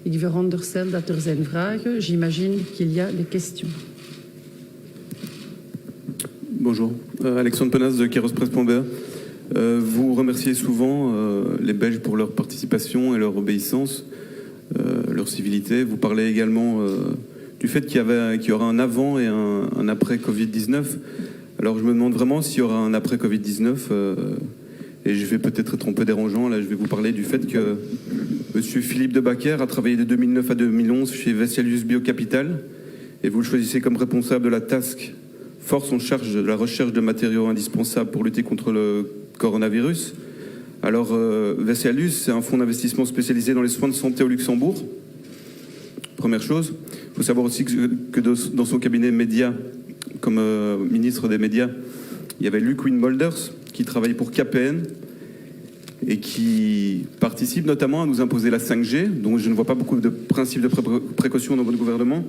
Ik veronderstel dat zijn vragen. J'imagine qu'il y a des questions. Bonjour, Alexandre Penas de Kairos-Presse.be. Vous remerciez souvent les Belges pour leur participation et leur obéissance, leur civilité. Vous parlez également du fait qu'il y aura un avant et un après Covid-19. Alors je me demande vraiment s'il y aura un après Covid-19, et je vais peut-être être un peu dérangeant, là je vais vous parler du fait que M. Philippe de Backer a travaillé de 2009 à 2011 chez Vesalius Biocapital, et vous le choisissez comme responsable de la task force en charge de la recherche de matériaux indispensables pour lutter contre le coronavirus. Alors, Vesalius, c'est un fonds d'investissement spécialisé dans les soins de santé au Luxembourg. Première chose. Il faut savoir aussi que dans son cabinet média, comme ministre des médias, il y avait Luc Winmolders, qui travaille pour KPN et qui participe notamment à nous imposer la 5G, dont je ne vois pas beaucoup de principes de précaution dans votre gouvernement.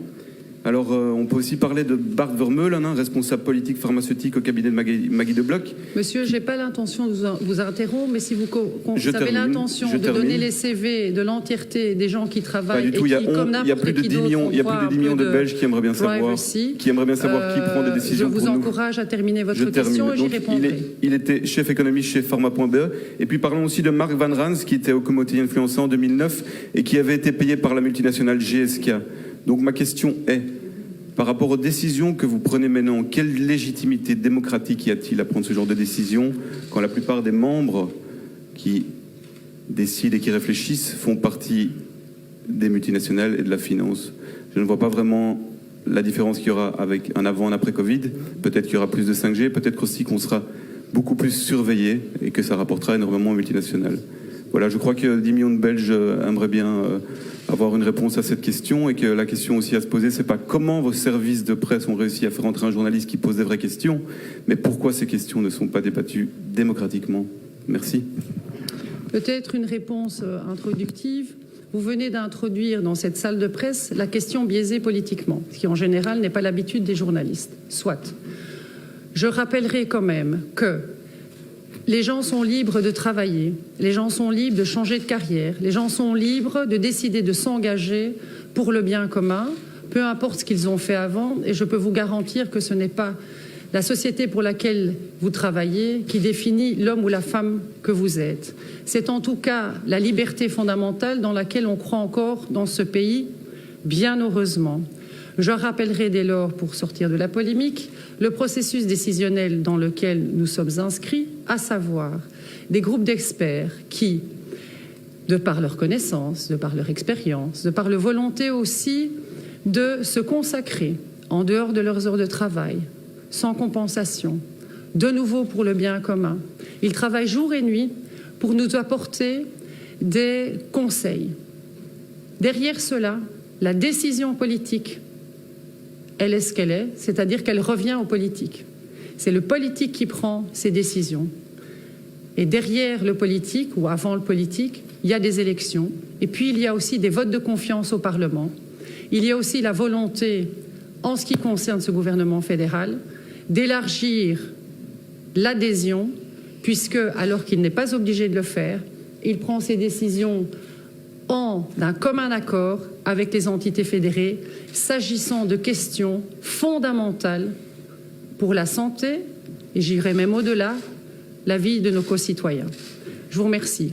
Alors, on peut aussi parler de Bart Vermeulen, responsable politique pharmaceutique au cabinet de Maggie de Bloch. Monsieur, je n'ai pas l'intention de vous interrompre, mais si vous avez l'intention de donner les CV de l'entièreté des gens qui travaillent, et qui, comme n'importe qui d'autre, il y a plus de 10 millions de Belges qui aimeraient bien savoir, qui prend des décisions pour nous. Je vous encourage à terminer votre question et j'y répondrai. Il était chef économiste chez Pharma.be. Et puis parlons aussi de Mark Van Rans, qui était au Comité Influencé en 2009 et qui avait été payé par la multinationale GSK. Donc ma question est, par rapport aux décisions que vous prenez maintenant, quelle légitimité démocratique y a-t-il à prendre ce genre de décisions quand la plupart des membres qui décident et qui réfléchissent font partie des multinationales et de la finance? Je ne vois pas vraiment la différence qu'il y aura avec un avant et un après Covid. Peut-être qu'il y aura plus de 5G, peut-être aussi qu'on sera beaucoup plus surveillé et que ça rapportera énormément aux multinationales. Voilà, je crois que 10 millions de Belges aimeraient bien avoir une réponse à cette question, et que la question aussi à se poser, c'est pas comment vos services de presse ont réussi à faire entrer un journaliste qui pose des vraies questions, mais pourquoi ces questions ne sont pas débattues démocratiquement. Merci. Peut-être une réponse introductive. Vous venez d'introduire dans cette salle de presse la question biaisée politiquement, ce qui en général n'est pas l'habitude des journalistes. Soit. Je rappellerai quand même que les gens sont libres de travailler, les gens sont libres de changer de carrière, les gens sont libres de décider de s'engager pour le bien commun, peu importe ce qu'ils ont fait avant, et je peux vous garantir que ce n'est pas la société pour laquelle vous travaillez qui définit l'homme ou la femme que vous êtes. C'est en tout cas la liberté fondamentale dans laquelle on croit encore dans ce pays, bien heureusement. Je rappellerai dès lors, pour sortir de la polémique, le processus décisionnel dans lequel nous sommes inscrits, à savoir des groupes d'experts qui, de par leur connaissance, de par leur expérience, de par leur volonté aussi de se consacrer en dehors de leurs heures de travail, sans compensation, de nouveau pour le bien commun. Ils travaillent jour et nuit pour nous apporter des conseils. Derrière cela, la décision politique, elle est ce qu'elle est, c'est-à-dire qu'elle revient au politique. C'est le politique qui prend ses décisions. Et derrière le politique, ou avant le politique, il y a des élections. Et puis il y a aussi des votes de confiance au Parlement. Il y a aussi la volonté, en ce qui concerne ce gouvernement fédéral, d'élargir l'adhésion, puisque, alors qu'il n'est pas obligé de le faire, il prend ses décisions d'un commun accord avec les entités fédérées, s'agissant de questions fondamentales pour la santé, et j'irai même au-delà, la vie de nos concitoyens. Je vous remercie.